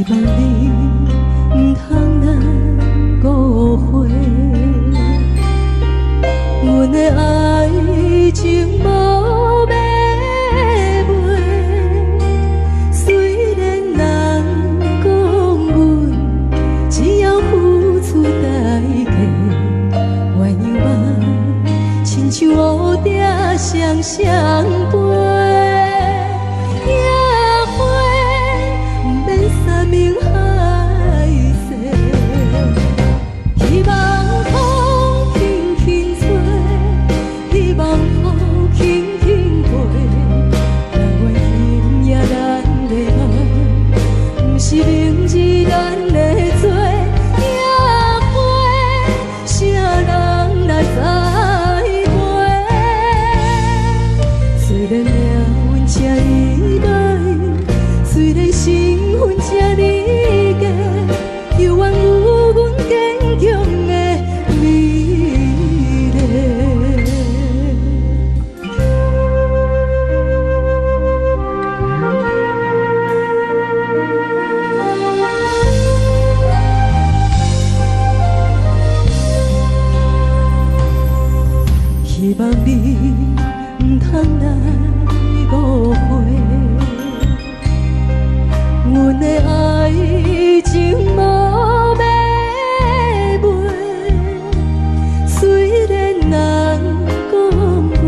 希望你唔通咱误会，阮的爱情无要卖。虽然人讲阮只要付出代价，鸳鸯梦亲像乌蝶双双飞。 明海誓，希望风轻轻吹，希望雨轻轻飞。但愿今夜咱的爱，不是明日咱的做。野花，啥人来栽培？虽然命运这意外，虽然心份这离家，犹原有阮坚强的美丽。希望你唔通来误会。 阮的爱情无要卖，虽然人讲阮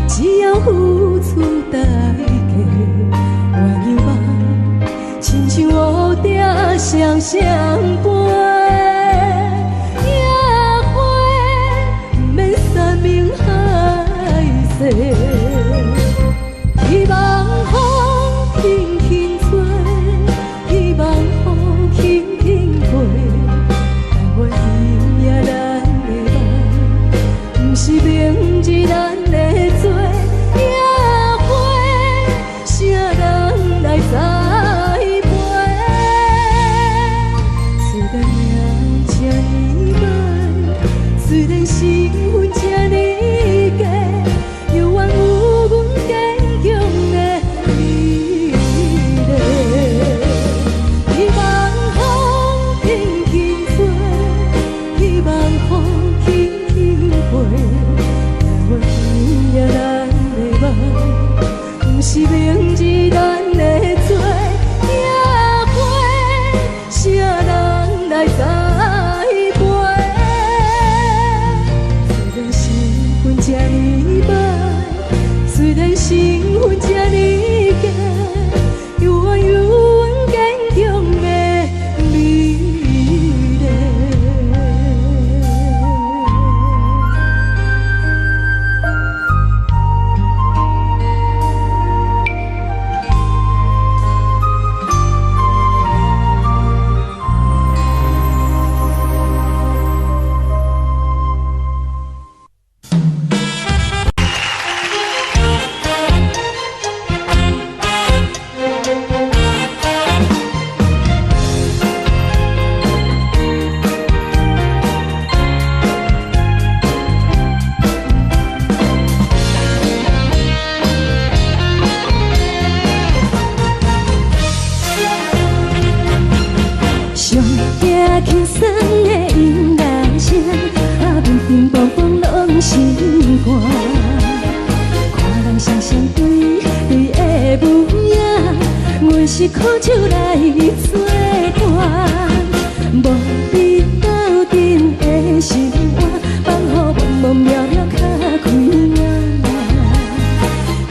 只要付出代价，鸳鸯梦亲像乌蝶双双飞。野花不免山盟海誓，希望风轻轻。 希望雨轻轻飞，但愿今夜咱的梦，不是明日咱的做。野花，啥人来栽培？虽然命这呢歹，虽然身份这呢假，犹原有阮坚强的美丽。 希望风轻轻吹，希望雨轻轻飞。但愿今夜咱的梦，不是明日咱的做。野花，啥人来栽培？虽然身份这呢歹，虽然身份这呢假，犹原有阮坚强的美丽。轻松的音乐声，平平风风拢心肝。看人双双对对的模样，阮是苦手来做伴。无你斗阵的生活，放予茫茫渺渺较开眼。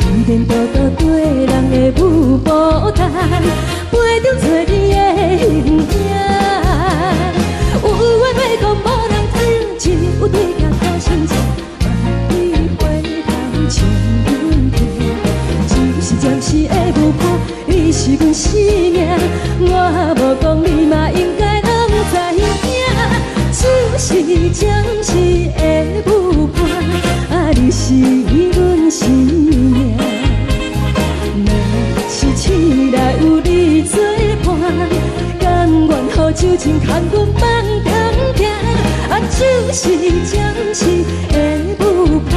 一颠倒倒对人的舞步弹，陪着做你的形影。 有缘会讲无人知，有对镜头相像，万里回头将阮听。只是暂时的舞伴，你是阮生命，我无讲你嘛应该拢知影。只是暂时的舞伴，你是阮生命。若是醒来有你作伴，甘愿予酒精牵阮放长行。就是暂时的舞伴，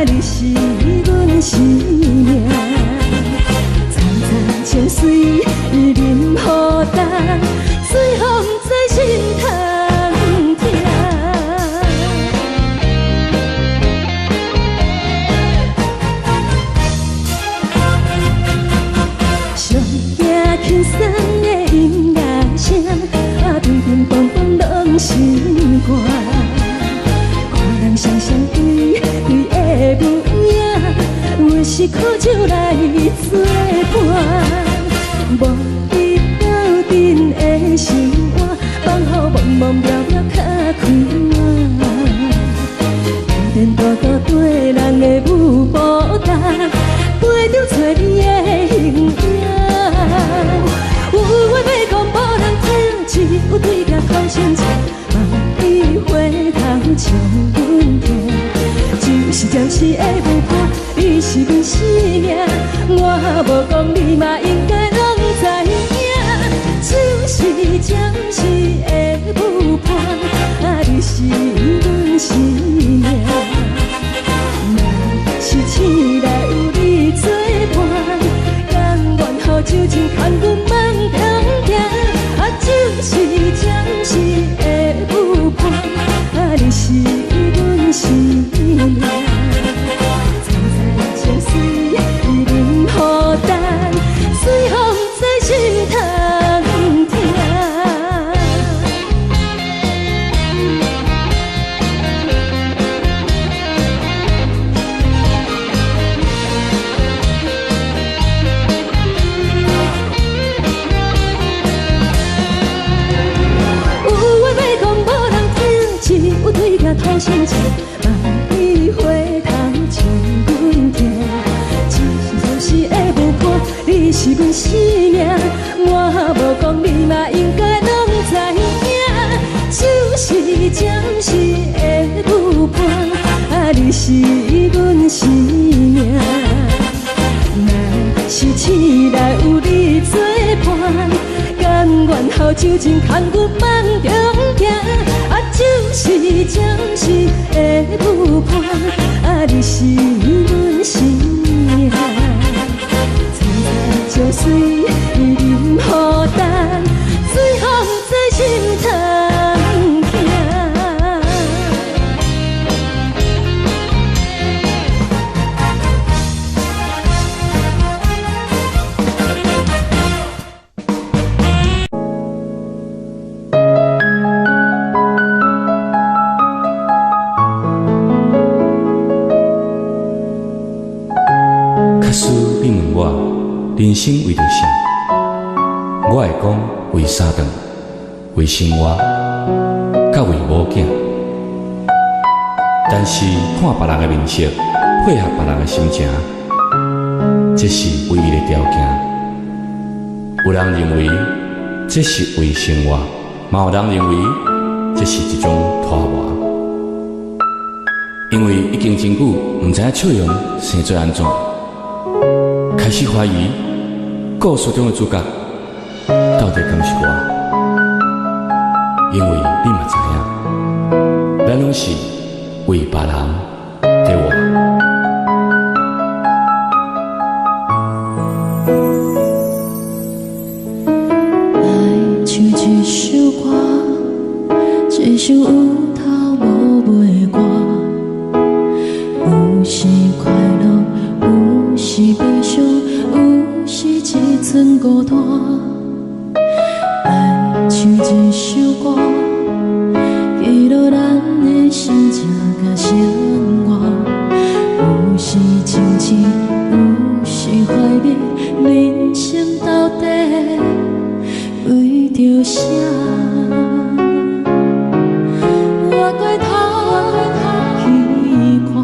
你是阮生命。层层清水任雨。苦酒来作伴。无伊斗阵的生活，放乎茫茫渺渺较快活。颠颠倒倒对人的舞步单，陪着找你的形影。有话要讲无人听，只有对镜头先笑，望伊回头将阮听。就是暂时的舞伴，你是阮生命，我无讲你嘛应该拢知影。就是暂时的舞伴，你是阮生命。若是醒来有你作伴，甘愿予酒精牵阮梦中行。就是暂时的舞伴，你是阮生命。采采情水，饮孤单，随风在心头听。头先笑，望伊回头将阮听。暂时的舞伴，你是阮生命，我无讲你嘛应该拢知影。就是暂时的舞伴，你是阮生命。若是醒来有你作伴，甘愿予酒精牵阮梦中行。就是暂时的舞伴，你是阮生命。采采酒水，饮孤单，随风在心头行。人生为着啥？我会讲为三顿，为生活，甲为某囝。但是看别人的面色，配合别人的心情，这是唯一的条件。有人认为这是为生活，嘛有人认为这是一种拖磨。因为已经真久，唔知影笑容生做安怎，开始怀疑。故事中的主角到底敢是我？因为你嘛知影，咱拢是为别人在活。爱唱一首歌，一首有头无尾歌，有时快乐，有时悲伤。是一寸孤单，爱唱一首歌，记录咱的心情甲生活。有时情痴，有时怀念，人生到底为着啥？我回头去看，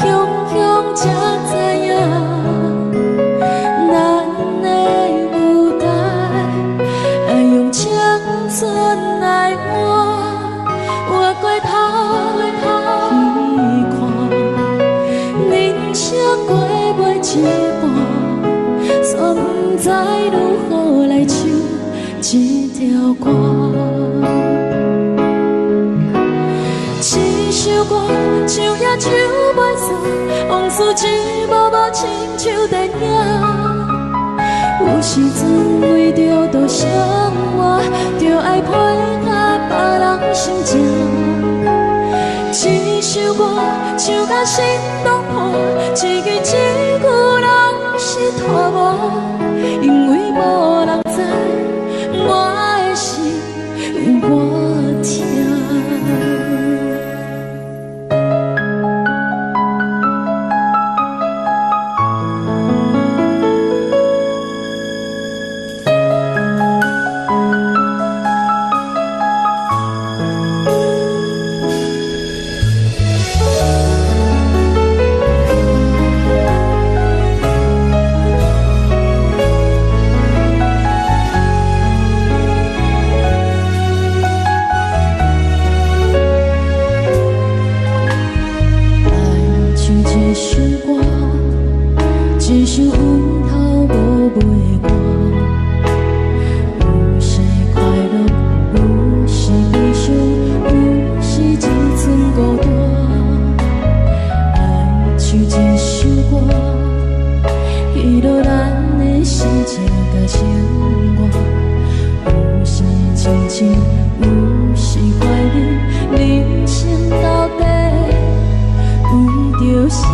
雄雄才知影。一半，煞不知如何来唱这条歌。这首歌唱也唱袂煞，往事一幕幕亲像电影。有时阵为着多生活，就爱配合别人心情。这首歌唱甲心动破，一句一句拢是拖磨，因为无人知我的心有我痛。只想晕头无袂寒。有时快乐，有时悲伤，有时一阵孤单。爱唱一首歌，记录咱的心情甲生活。有时亲像，有时怀念，人生到底有着啥？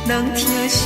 人听相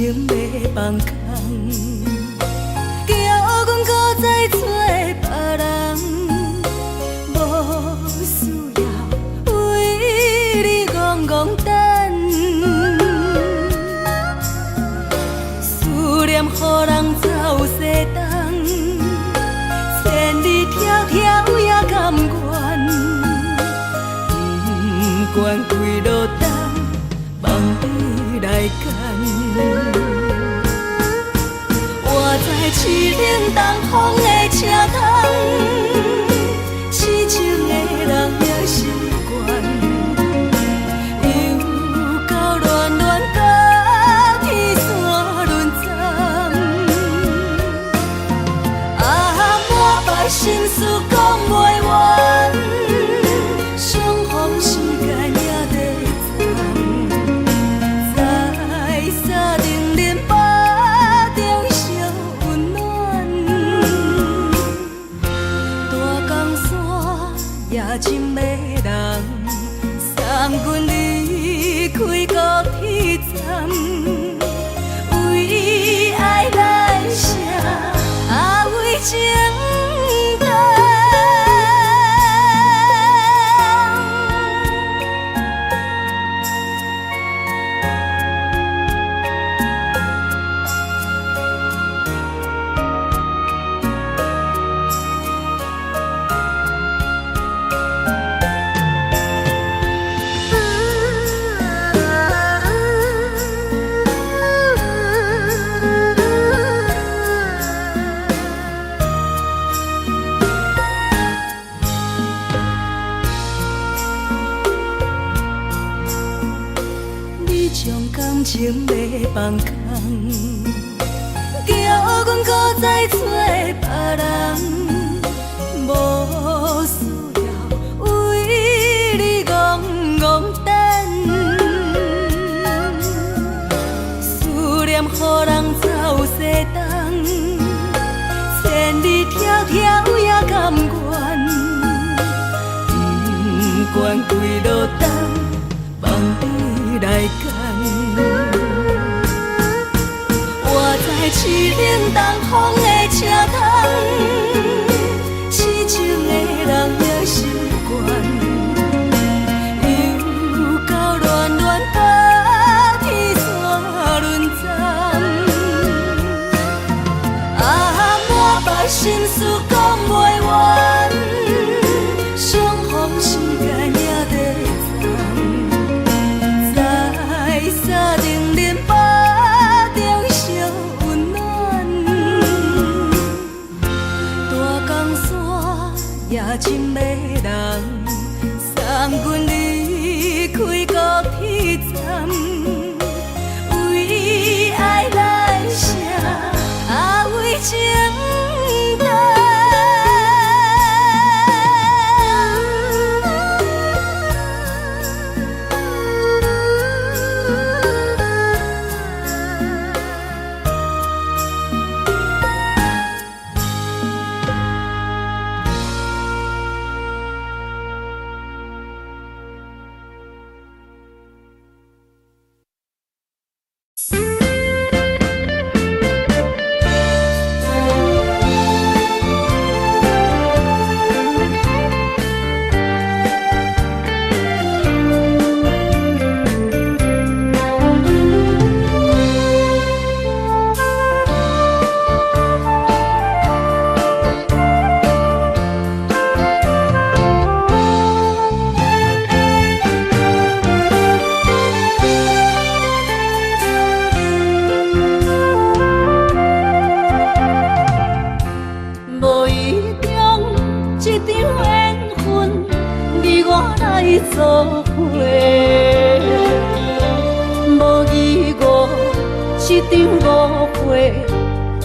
情要放空，叫阮搁再找别人，无需要为你戆戆等，思念予人走西东，千里迢迢也甘愿，不管几落冬，梦你来干。我在市顶东风的车窗，痴情的人也习惯，又到恋恋甲天山沦陷。啊，满腹心事讲袂完，相逢时间也在站，在沙丁林巴中烧温暖，大江山也真迷人，送阮离开高铁站，为爱来写，啊为情等。情要放空，叫阮搁再找别人，无需要为你戆戆等，思念予人走西东，千里迢迢也甘愿，不管几落冬，梦你来干。我在市顶东风的车窗，痴情的人也习惯，又到恋恋甲天山沦陷。啊，满腹心事讲袂完，相逢时间也在站，在沙丁林巴中烧温暖，大江山也真迷人，送阮离开高铁站，为爱来写，啊为情等。做伙，无义误，一场误会，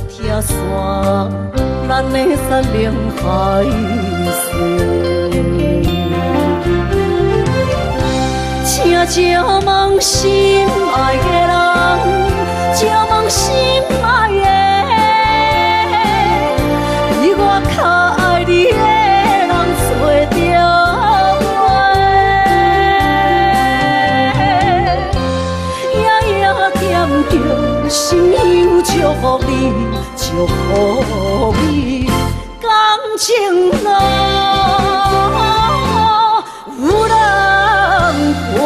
拆散咱的山盟海誓。请借问心爱的人，借问心爱的，比我较爱你的人找着。是心香祝福你，祝福你，感情路有人陪。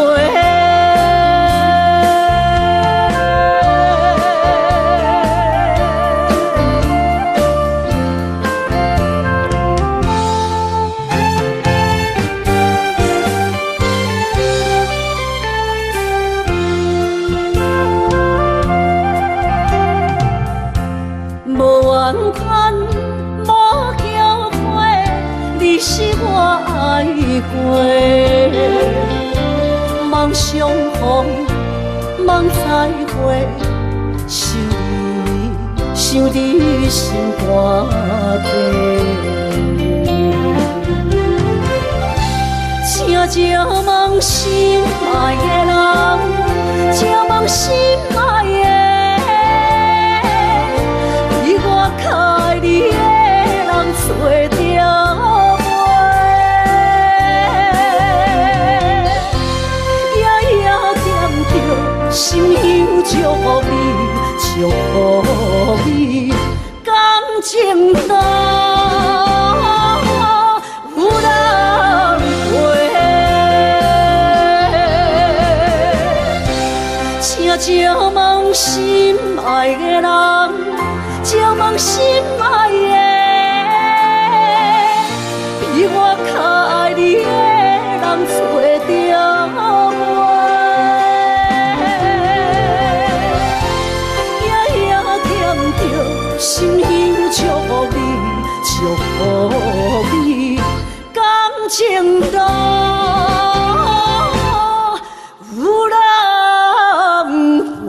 是我爱过，梦相逢，梦再会，想你心肝底。请借问心爱的人，请问心爱的，比我较爱你的人找着。心香祝福你，祝福你，感情路有人陪。请借问心爱的人，借问心爱的，比我较爱你的人找着。心香祝福你，祝福你，感情路有人陪。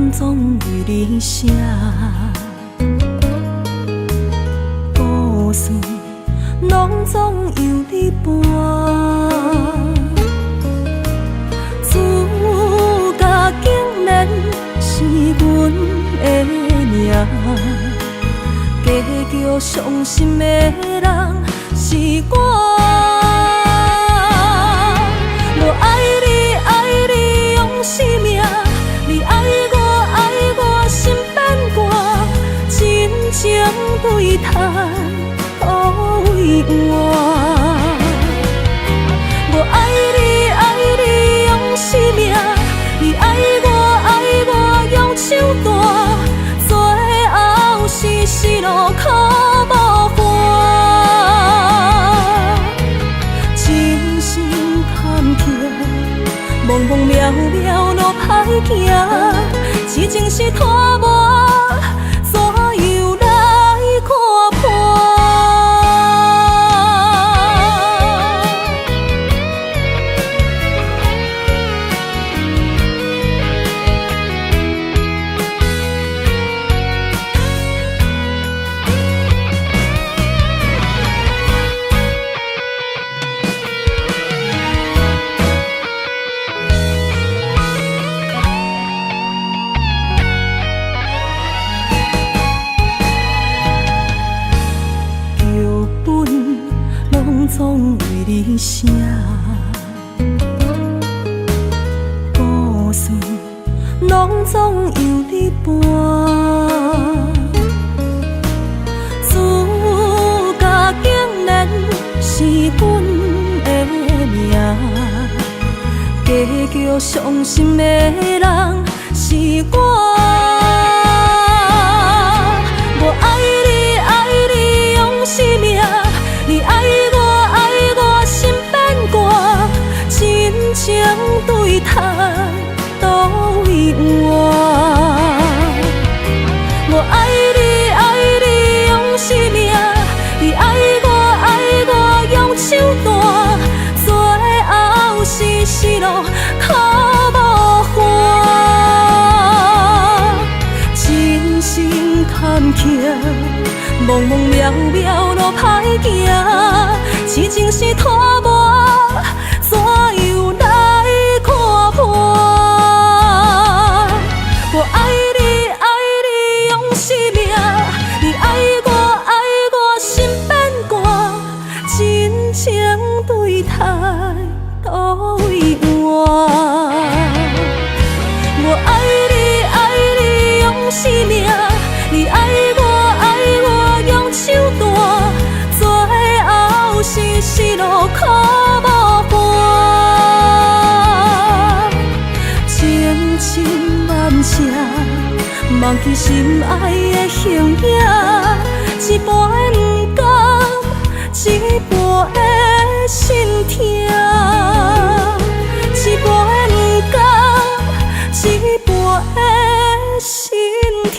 拢总为你写，故事拢总由你伴。主角竟然是阮的命，结局伤心的人是我。我爱你，爱你用生命，你爱我心变卦，真情对谈，可为我。我爱你，爱你用生命，你爱我用手段，最后是死路可无伴。真心坎坷，茫茫渺渺路歹行，痴情是拖磨，怎样来看破？总为你写，故事拢总由你伴。主角竟然是阮的命，结局伤心的人是我。我爱你，爱你用生命，你爱我心变卦，真情对谈，都为我。我爱你，爱你用生命，你爱我用手段，最后是死路可无伴。真心坎坷，茫茫渺渺路歹行，痴情是拖磨，怎样来看破？我爱你，爱你用生命，你爱我心变卦，真情对待都为我。我爱你，爱你用生命，你爱我用手段，最后是死路可无伴。情深万尺，忘记心爱的形影，一半的不甘，一半的心痛，一半的不甘，一半的心痛。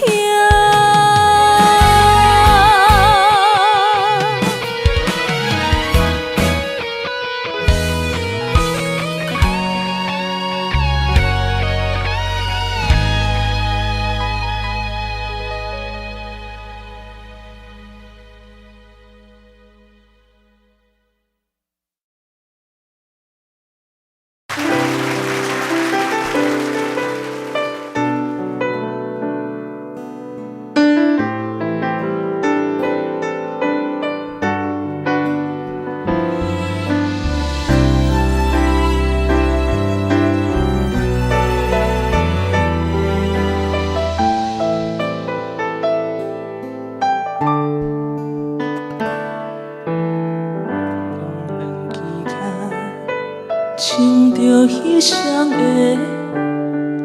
亲着彼双的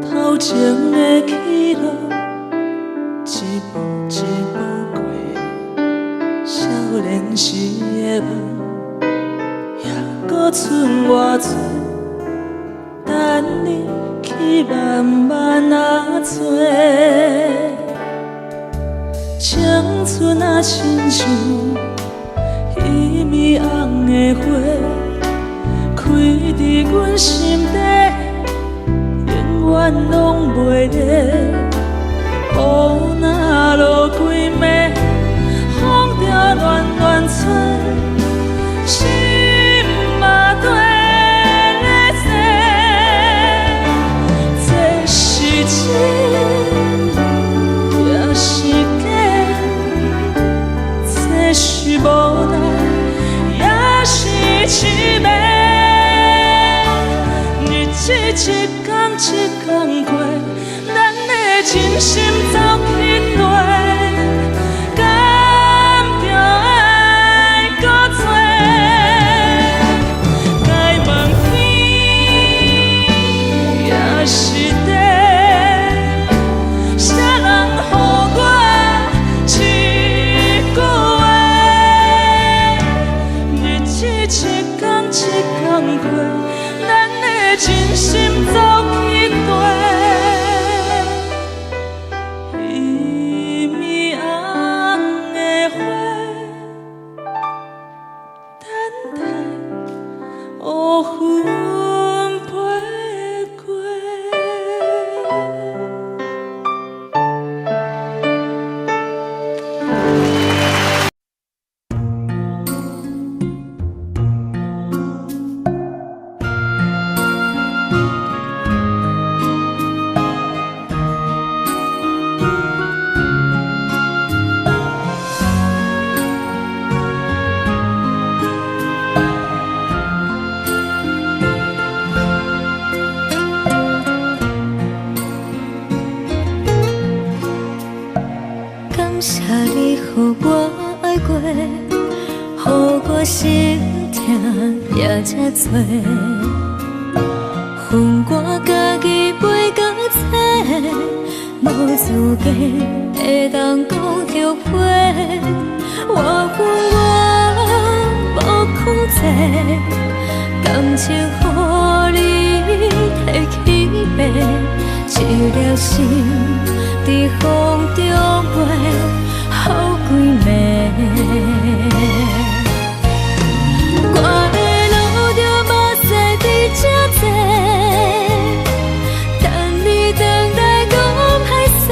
头前的起落，一步一步过少年时的梦，还搁剩偌多等你去慢慢啊找。青春啊，亲像一米红的花。开伫阮心底，永远拢袂灭。雨若落几暝，风着乱乱吹，心嘛跟咧坐。这是真，也是假，这是无奈，也是凄美。日子一天一天过，咱的真心走去落，敢着爱搁多？该问天也是地，谁人予我一句话？日子一天一天过，咱的真心走去地。暝红的花，等待乌云飞过。感谢你，予我爱过，予我心痛也这多。恨我家己袂到切，无资格会当讲着话。我无控制，感情予你提起白，一粒心在风中飞，好几暝。我的路着目屎在这多，等你回来讲歹势，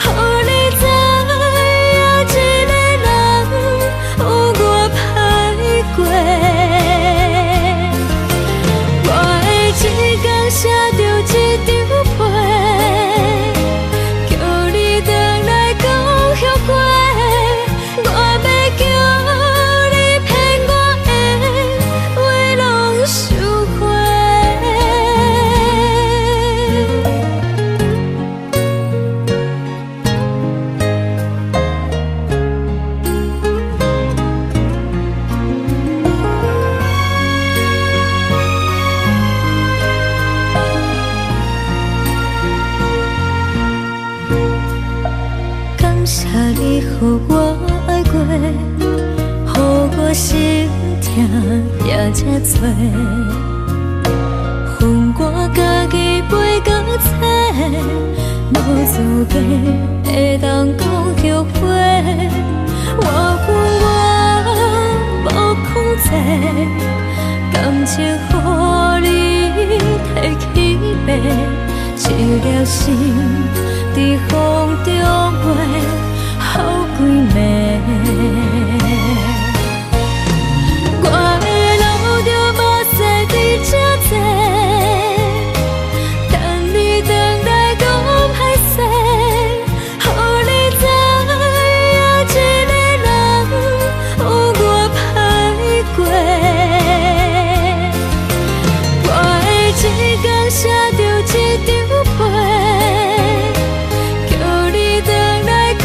予你知影一个人有我歹过。我的一天写着一张被，叫你回来讲后悔。我要叫你骗我的话拢收回。感谢你，予我爱过，予我心痛也这多。恨我家己袂到切，无资格会当讲着话。我无控制，感情予你提起白，一粒心在风中飞，好几暝。我的路着目屎在这多，等你回来讲歹势，予你知影一个人有我歹过。我的一天写着一张被，叫你回来讲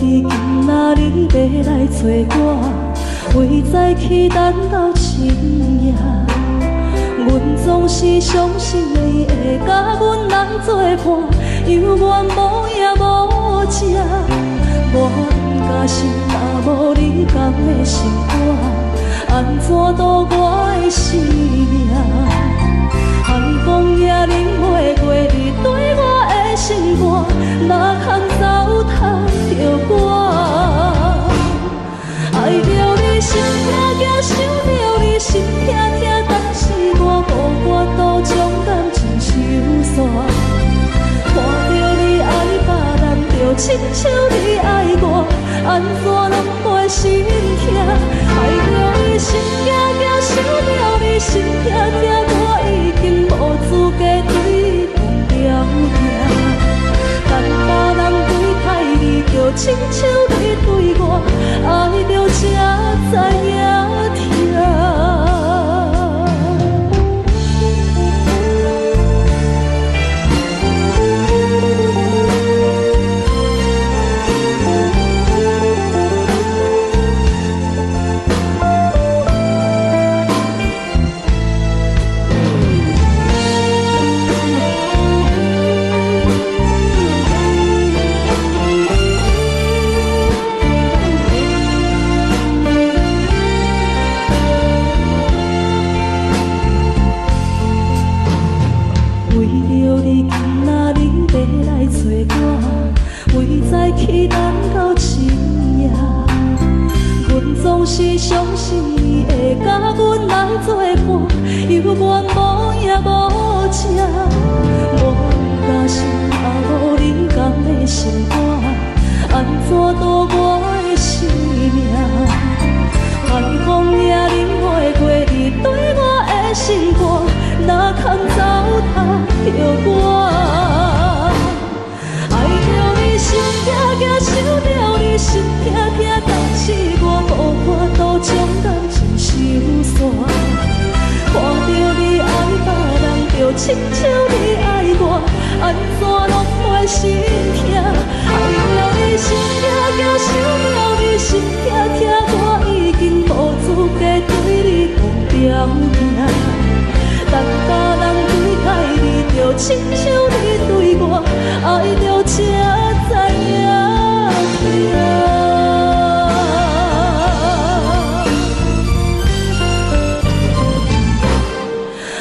你今仔日要来找我，为在去等到深夜。阮总是相信你会甲阮人作伴，犹原无影无迹。我不甘心，若无你甘的心肝，安怎度我的生命？寒风也忍袂过你对我的心肝，哪通糟蹋着我？爱着你心痛痛，想着你心痛痛，但是我无法度将感情收煞。看着你爱别人，就亲像你爱我，安怎拢袂心痛？爱着你心惊惊，想着你心痛痛，我已经无资格对讲条件。等别人对待你，就亲像你对我，爱着才知影痛。去等到深夜，阮总是相信你会甲阮来作伴，犹原无影无迹。我不甘心，若无你甘的心肝，安怎度我的生命？寒风也忍袂过你对我的心肝，哪通糟蹋着我？心痛痛，想着你心痛痛，但是我无法度将感情收煞。看着你爱别人，就亲像你爱我，安怎拢袂心痛？爱着你心痛痛，想着你心痛痛，我已经无资格对你讲条件。等别人对待你，就亲像你对我，爱着才知影痛。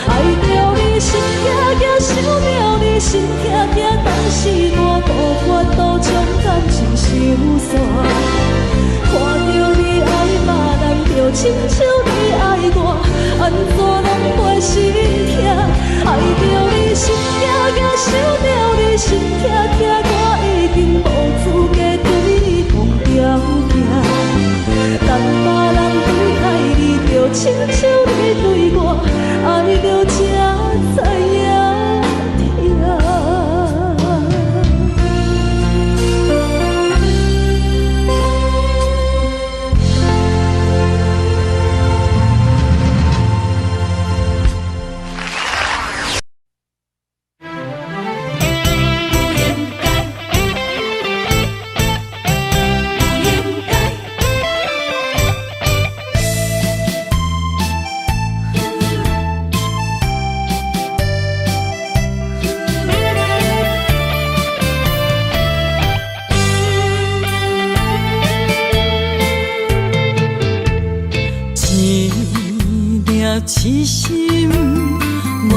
爱着你心痛痛，想着你心痛痛，但是我无法度将感情收煞。看着你爱别人，就亲像你爱我，安怎拢袂心痛？爱着你心痛痛，想着你心痛痛，我已经无资格对你讲条件。等别人对待你，就亲像你对我，爱着才知影痛。痴心无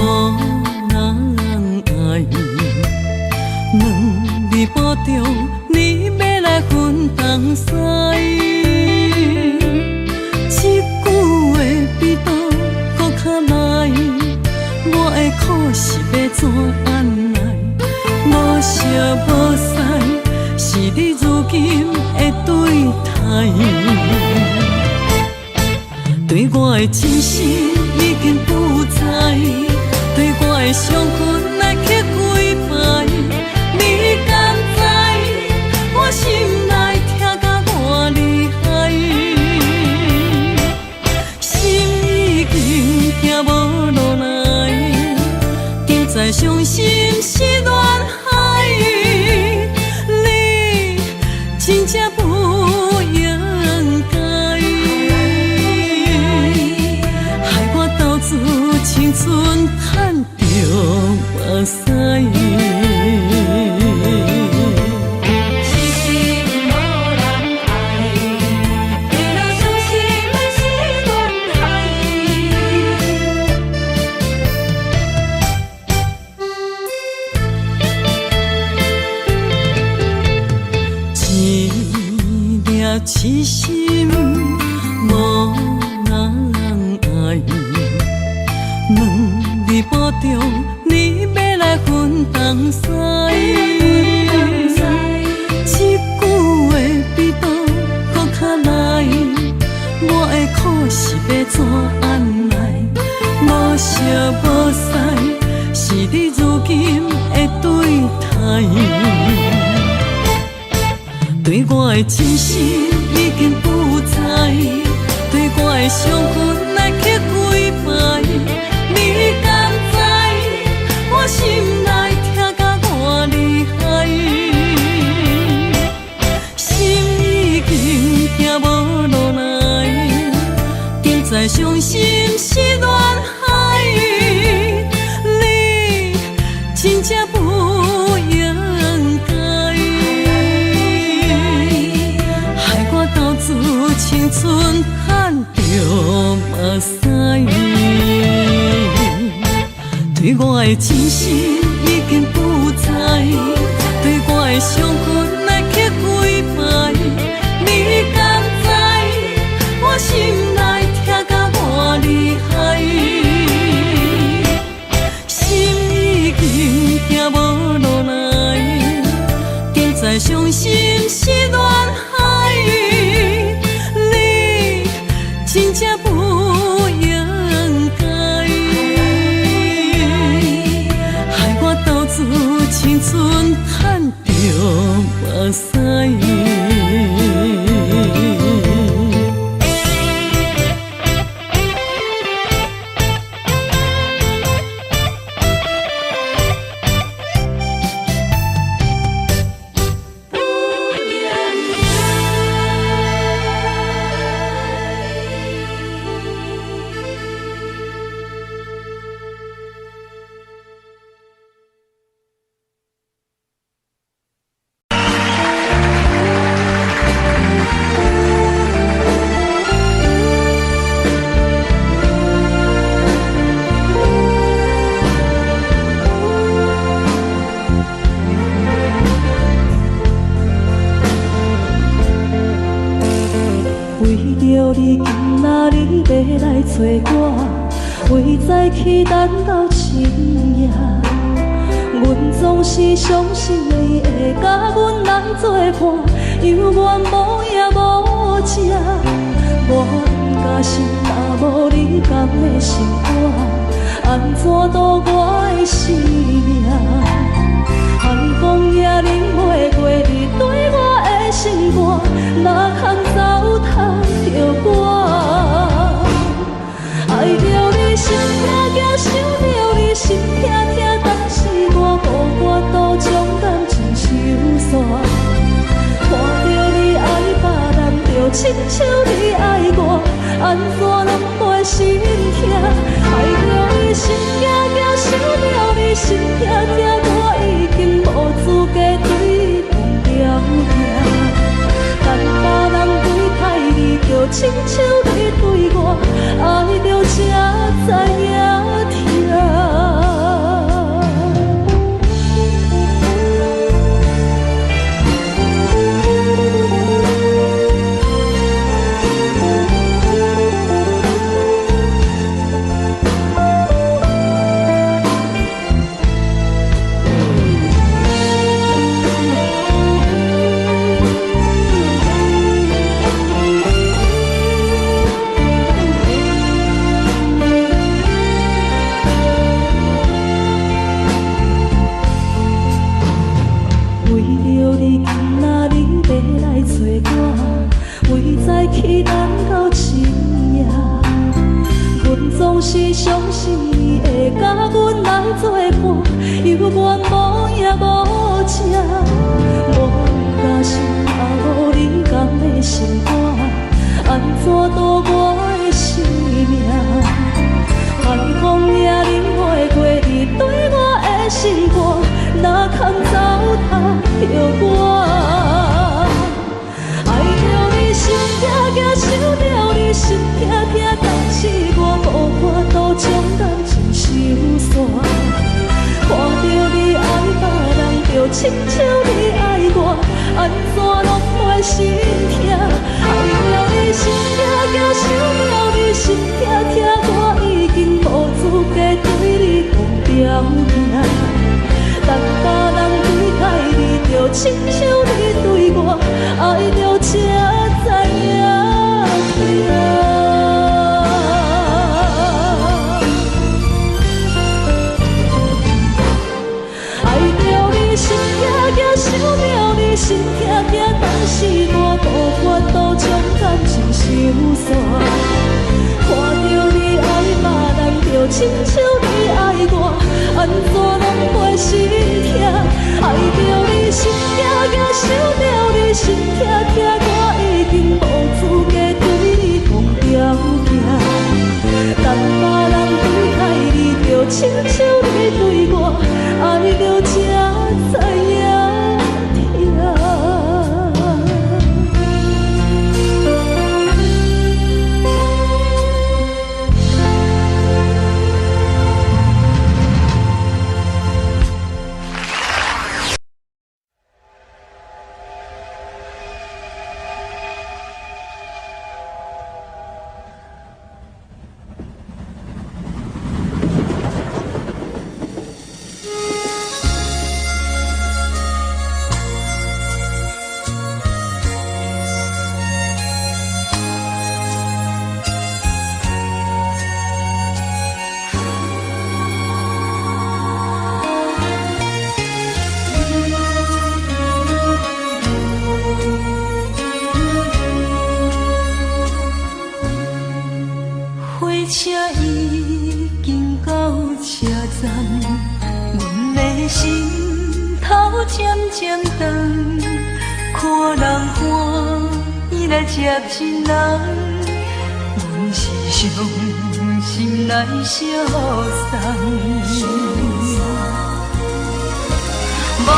人爱，两字保重，你要来分东西。一句话比刀搁较来，我的苦是要怎安来？无惜无使，是你如今的对待。对我的真心已经不知，对我的伤痕来去几摆，你敢知我心内痛甲偌厉害？心已经行无路来，定在伤心是恋海，你真正。叹着目屎。痴心无人爱，两日保重，你要来分东西。这句话比倒搁较来，我的苦是要怎安来？无色无采，是你如今的对待。对我的真心已经不知，对我的伤痕来去几摆，你敢知我心内痛甲偌厉害？心已经行无落来，定在伤心是恋海，你真正不应该。青春叹着目屎，对我的真心已经不知，对我的伤痕来去几摆，你敢知我心内痛甲偌厉害？心已经行无落来，定在伤心是恋海。真正不应该，害我斗志青春叹着目屎。你今仔日要来找我，为在去等到深夜。阮总是相信你会甲阮来作伴，犹原无影无迹。我甲心若无你甘的心肝，安怎度我的生命？寒风也忍袂过你对我的心肝，哪通糟蹋着我？爱着你心痛痛，想着你心痛痛，但是我予我都将感情收煞。看着你爱别人，就亲像你爱我，安怎拢袂心痛？爱着你心痛痛，想着你心痛痛，我已经无资格对天了行。但别人对待你，就亲像你对我，爱着才知影痛。去等到深夜，阮总是相信你会甲阮来作伴，犹原无影无迹。我甲心若无你甘的心肝，安怎度我的生命？寒风也忍袂过条行。当别人对待你，就亲像你对我，爱着才知影疼。爱着你心惊惊，想着你心痛痛，但是我无法度将感情收煞。看着你爱别人，就亲像你爱我，安怎拢袂心痛？爱着你心惊惊，想着你心痛痛，我已经无资格对你同条行。当别人对待你，就亲像你对我，爱着才知影疼。接亲人，阮是伤心来相送。无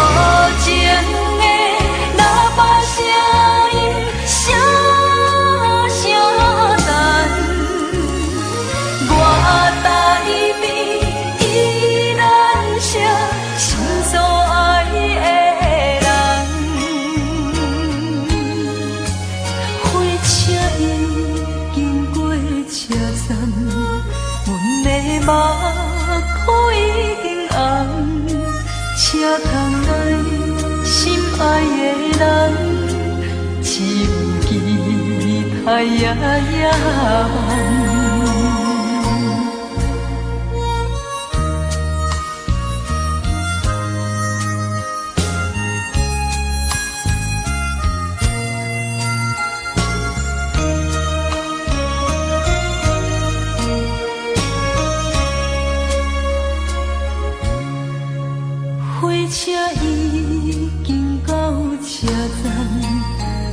情的喇叭声音，声声等，我台边依然写心所爱的人。火车已经过车站，阮的目眶已经红。车窗内心爱的人，只有期待夜夜梦。火车已经到车站，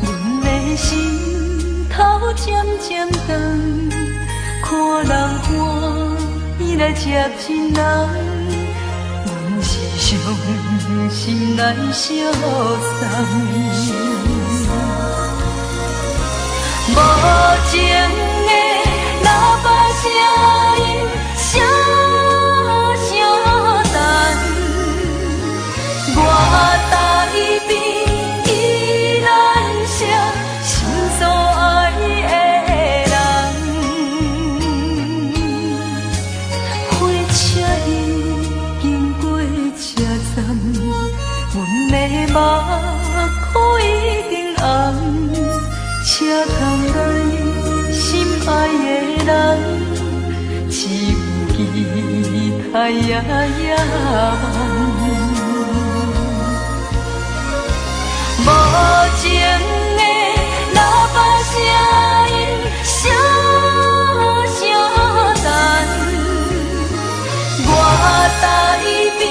阮的心头渐渐长。看人欢喜来接亲人，阮是伤心来相送。无情的喇叭声音，声声等。我台边依然写心所爱的人，火车已经过车站，阮的目眶已经红。车窗内心爱的人，只有期待夜夜梦。无情的喇叭声音，声声等。我台边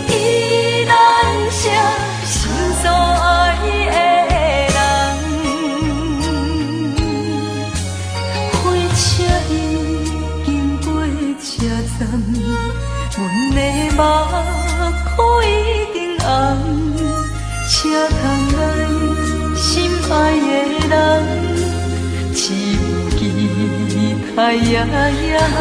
依然写心所爱的人，火车已经过车站，阮的目眶已经红。车窗内心爱的人，只有期待夜夜梦。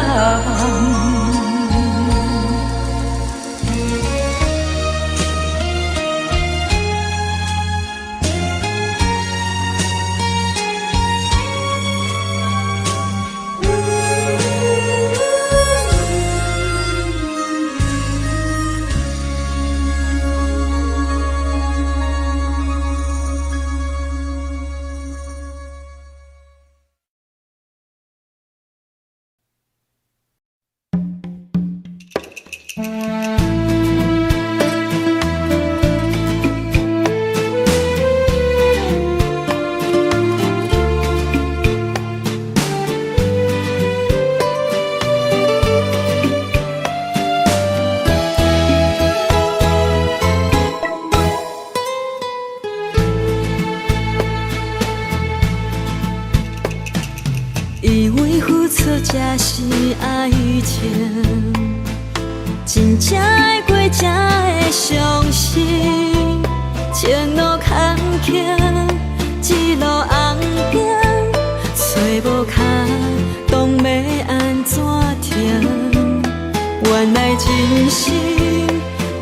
以为付出才是爱情，真正的过才会相信。前路坎坷，一路红灯，找无脚，当要安怎停？原来真心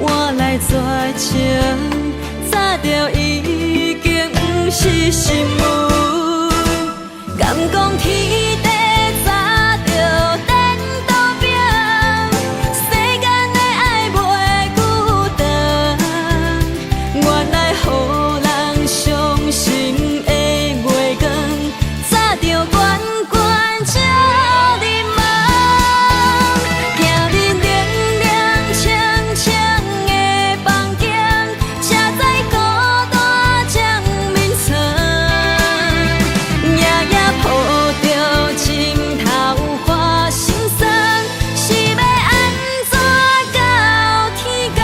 换来绝情，早就已经不是心梦。敢讲天地早就颠倒平，世间的爱袂孤单。原来予人伤心的月光，早就悬悬照你梦。行日凉凉清清的房间，才知孤单将眠床。夜夜抱着情头花心酸，是要安怎到天光？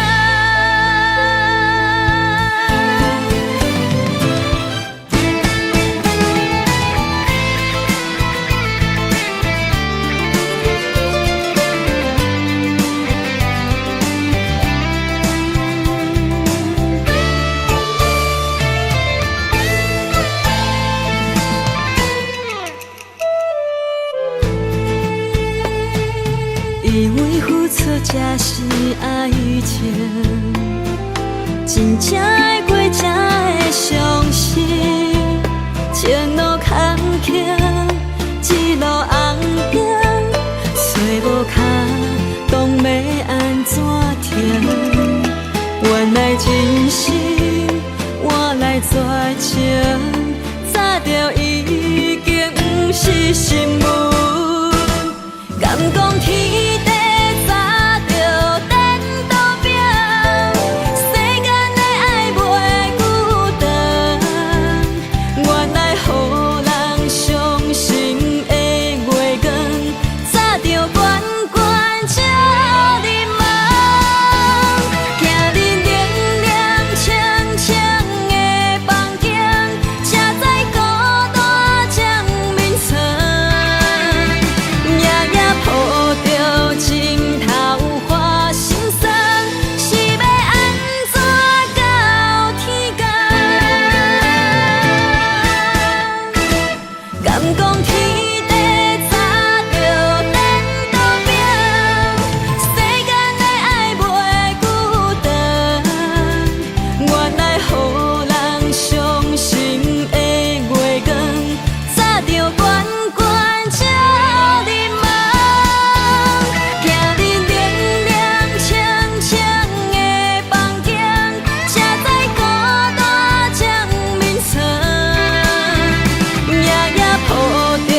以为付出才是爱情，真正的过才会相信。前路坎坷，一路红灯，找无脚，当要安怎停？原来真心换来绝情，早就已经不是心梦。敢讲天地早就颠倒平，世间的爱袂孤单。原来予人伤心的月光，早就悬悬照你梦。行日凉凉清清的房间，才知孤单将眠床。夜夜抱着情头花心酸，是要安怎到天光？敢讲天地早就颠倒平，世间的爱袂孤单。原来予人伤心的月光，早就悬悬照你梦。行日凉凉清清的房间，才知孤单将眠床。夜夜抱着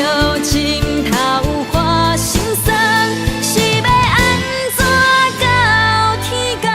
情头花心酸，是要安怎到天光？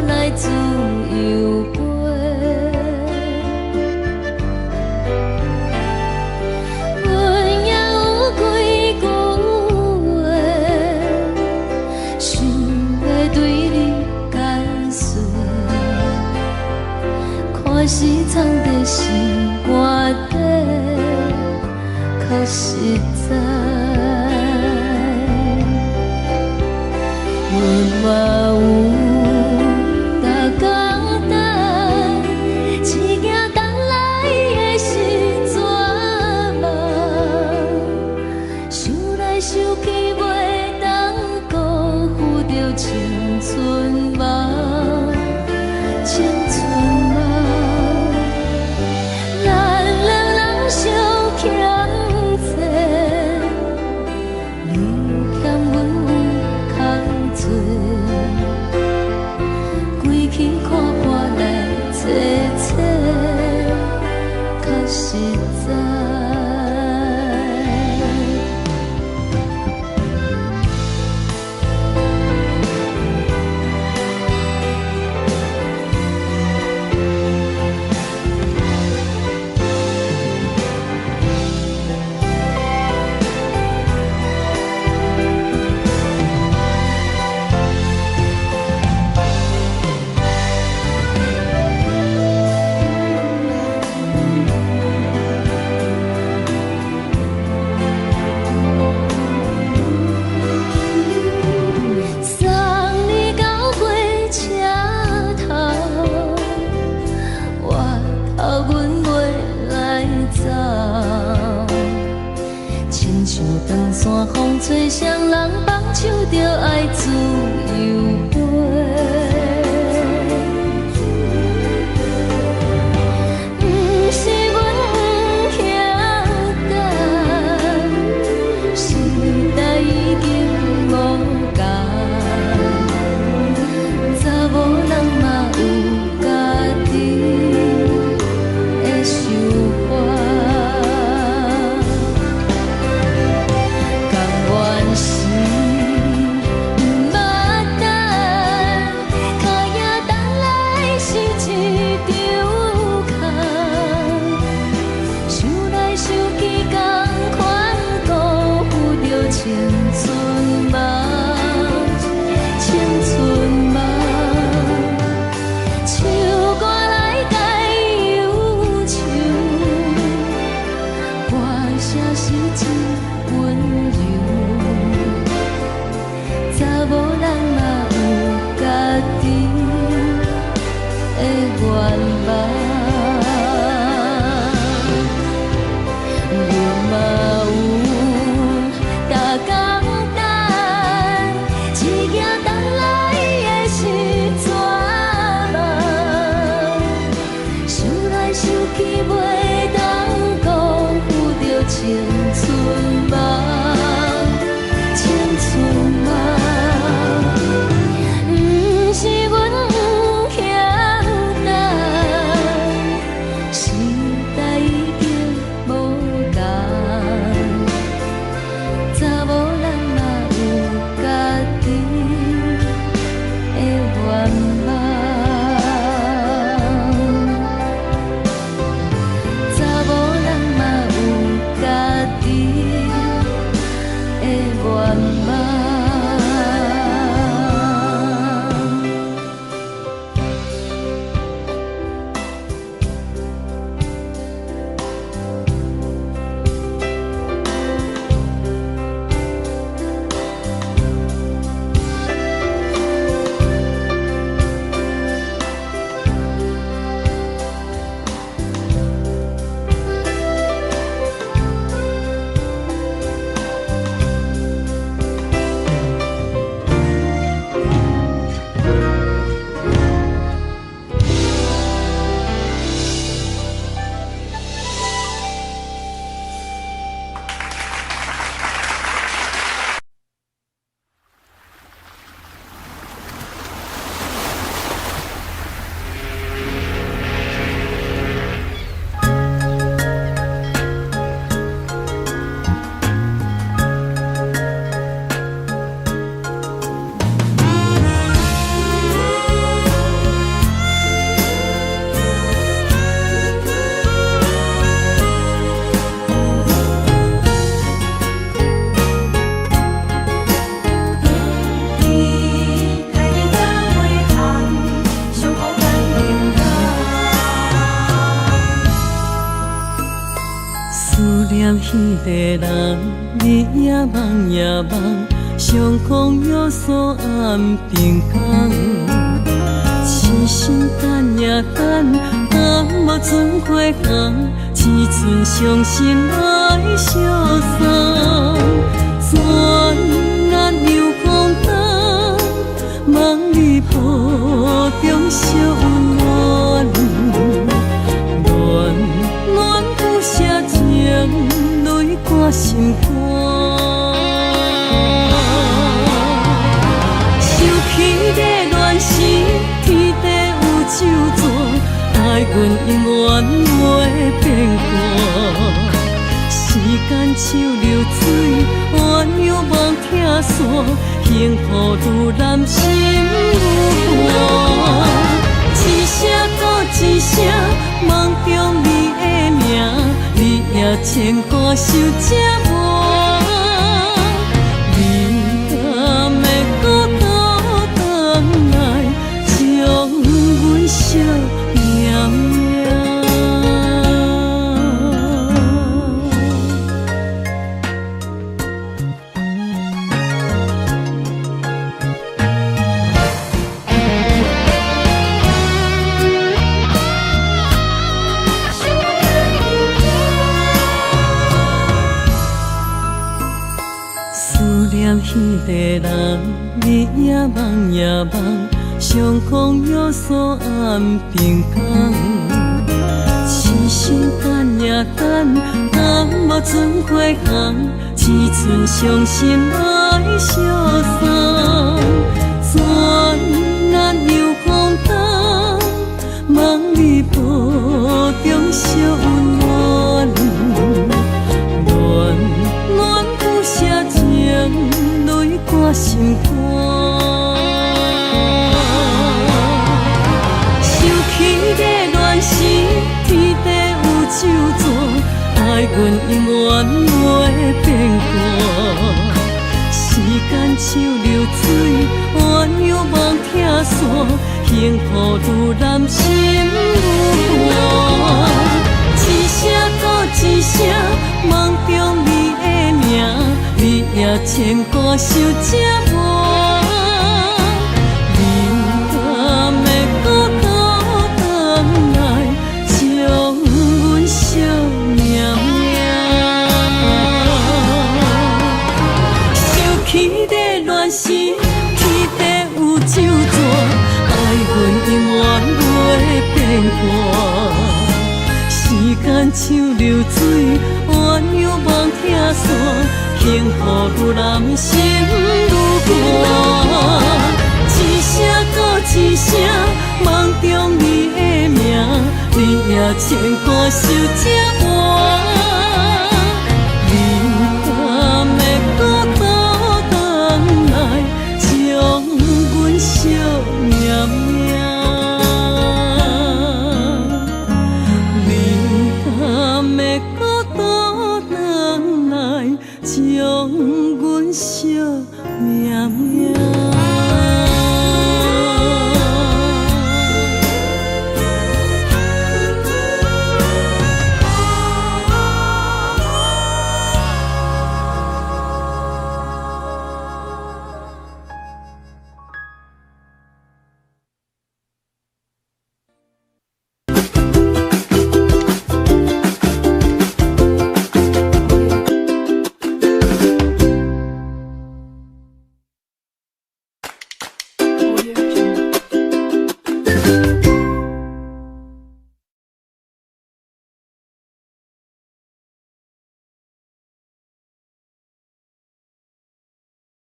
来自由飞。阮也有几句话，想要对你解说，可是藏在心肝底，较实在。阮嘛有逐工等，一件等来的是绝望，想来想去袂当辜负着青春梦，青春梦。咱两人相欠债，你欠阮有空做。归去看看来坐坐，较实在。送你到火车头，我头阮袂来走，亲像长线风吹双人放手着爱自由飞。不是阮不晓等，时代已经无共。查某人嘛有家己的想法，甘愿是毋捌等，脚也等来是一场空。想来想去，同款辜负着青春梦，青春梦。唱歌来解忧愁，歌声是真温柔。查某人嘛有家己的愿望。阮嘛有逐工等，一件等来的是绝望，想来想去袂当辜负着青春梦，青春梦。不是阮不晓等，时代已经无共。查某人嘛有家己的愿望，查某人嘛有家己的愿望。彼个人，你也梦也梦，上空有所暗平空。痴心等也等，等无船花红，只剩伤心来相送。转眼又空灯，梦里抱中小温暖，暖暖不舍情，泪挂心肝。想起个恋时，天地有咒詛，爱阮永远袂变卦。时间像流水，鸳鸯望听线，幸福愈难心愈寒。一声搁一声，梦中你的名，你也牵挂受折磨。你敢会搁倒转来，将阮惜命命？彼个人，你也梦也梦，上空有所暗平空。痴心等也等，等无船花红，只剩伤心来相送。转眼又空灯，梦里抱中小温暖，暖暖不舍情，泪挂心肝。想起个恋时，天地有咒詛，爱阮永远袂变卦。时间像流水，鸳鸯望听线，幸福愈难心愈寒。一声搁一声，梦中你的名，你也牵挂受折磨。你敢会搁倒转来，将阮惜命命？想起个恋时，天地有咒詛，爱阮永远袂变卦。时间像流水，鸳鸯望听线，幸福愈难心愈寒。一声搁一声，梦中你的名，你也牵挂受折